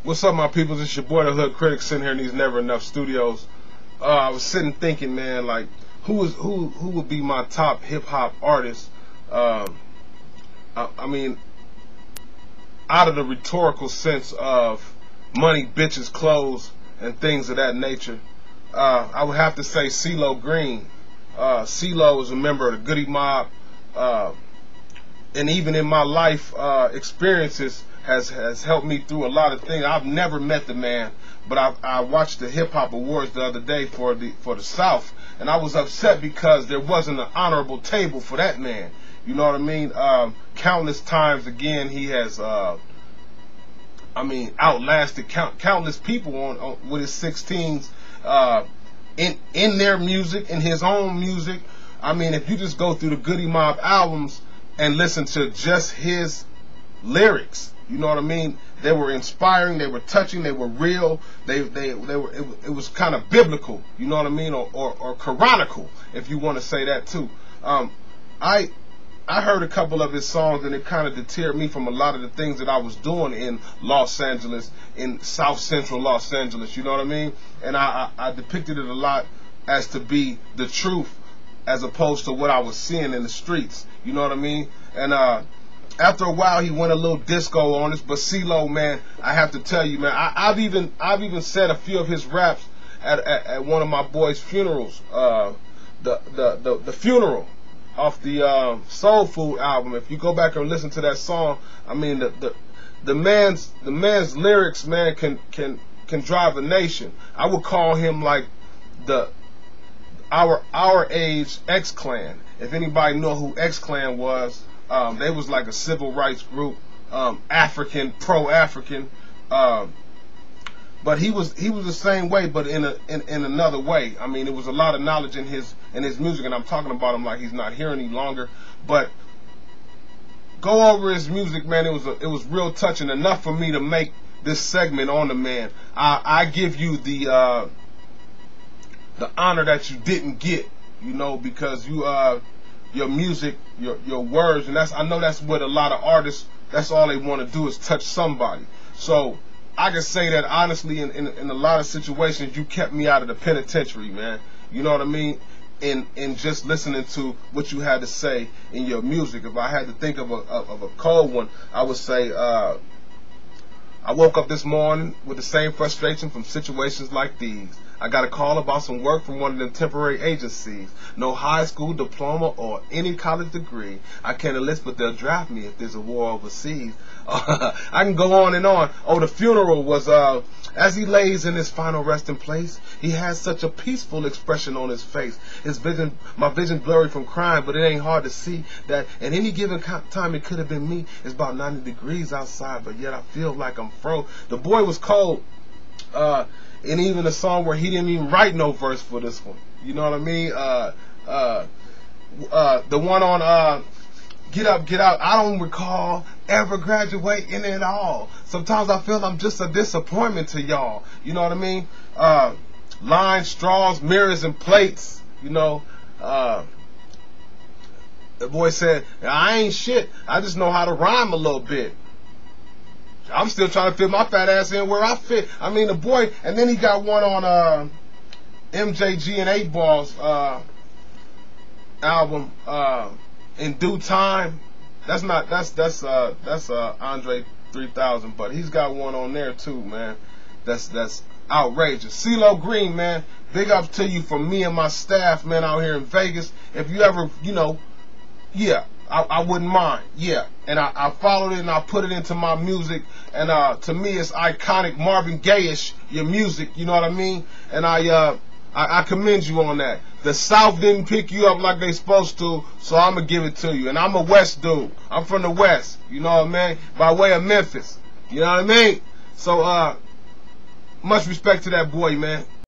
What's up, my peoples? It's your boy, the Hood Critic, sitting here in these Never Enough studios. I was sitting thinking, man, like, who would be my top hip hop artist? I mean, out of the rhetorical sense of money, bitches, clothes, and things of that nature, I would have to say CEE-LOGREEN. Cee-Lo is a member of the Goody Mob, and even in my life experiences, has helped me through a lot of things. I've never met the man, but I watched the Hip Hop Awards the other day for the South, and I was upset because there wasn't an honorable table for that man. You know what I mean? Countless times again, he has, outlasted countless people on with his 16s in their music, in his own music. I mean, if you just go through the Goody Mob albums and listen to just his lyrics, you know what I mean? They were inspiring, they were touching, they were real. They were. It was kind of biblical, you know what I mean, or canonical, if you want to say that too. I heard a couple of his songs, and it kind of deterred me from a lot of the things that I was doing in Los Angeles, in South Central Los Angeles. You know what I mean? And I depicted it a lot as to be the truth, as opposed to what I was seeing in the streets. You know what I mean? And after a while, he went a little disco on us. But Cee-Lo, man, I have to tell you, man, I've even said a few of his raps at one of my boys' funerals. The funeral off the Soul Food album. If you go back and listen to that song, I mean, the man's lyrics, man, can drive a nation. I would call him like our age X-Clan. If anybody know who X-Clan was, they was like a civil rights group, African, pro-African, but he was the same way, but in another way. I mean, there was a lot of knowledge in his music, and I'm talking about him like he's not here any longer. But go over his music, man. It was real touching, enough for me to make this segment on the man. I give you the honor that you didn't get, you know, because your music, your words, and I know that's what a lot of artists, that's all they want to do, is touch somebody. So I can say that honestly, in a lot of situations, you kept me out of the penitentiary, man. You know what I mean? In just listening to what you had to say in your music. If I had to think of a cold one, I would say, I woke up this morning with the same frustration from situations like these. I got a call about some work from one of them temporary agencies. No high school diploma or any college degree. I can't enlist, but they'll draft me if there's a war overseas. I can go on and on. Oh, the funeral was, as he lays in his final resting place, he has such a peaceful expression on his face. My vision blurry from crying, but it ain't hard to see that at any given time it could have been me. It's about 90 degrees outside, but yet I feel like I'm froze. The boy was cold. And even a song where he didn't even write no verse for this one. You know what I mean? The one on Get Up, Get Out, I don't recall ever graduating at all. Sometimes I feel I'm just a disappointment to y'all. You know what I mean? Lines, straws, mirrors, and plates. You know, the boy said, I ain't shit. I just know how to rhyme a little bit. I'm still trying to fit my fat ass in where I fit. I mean, the boy, and then he got one on MJG and 8 Ball's album, In Due Time. That's Andre 3000, but he's got one on there too, man. That's outrageous. CEE-LOGREEN, man, big up to you from me and my staff, man, out here in Vegas. If you ever, you know, yeah, I wouldn't mind, yeah. And I followed it and I put it into my music, and to me it's iconic, Marvin Gaye-ish, your music, you know what I mean? And I commend you on that. The South didn't pick you up like they supposed to, so I'm gonna give it to you. And I'm a West dude. I'm from the West, you know what I mean? By way of Memphis, you know what I mean? So much respect to that boy, man.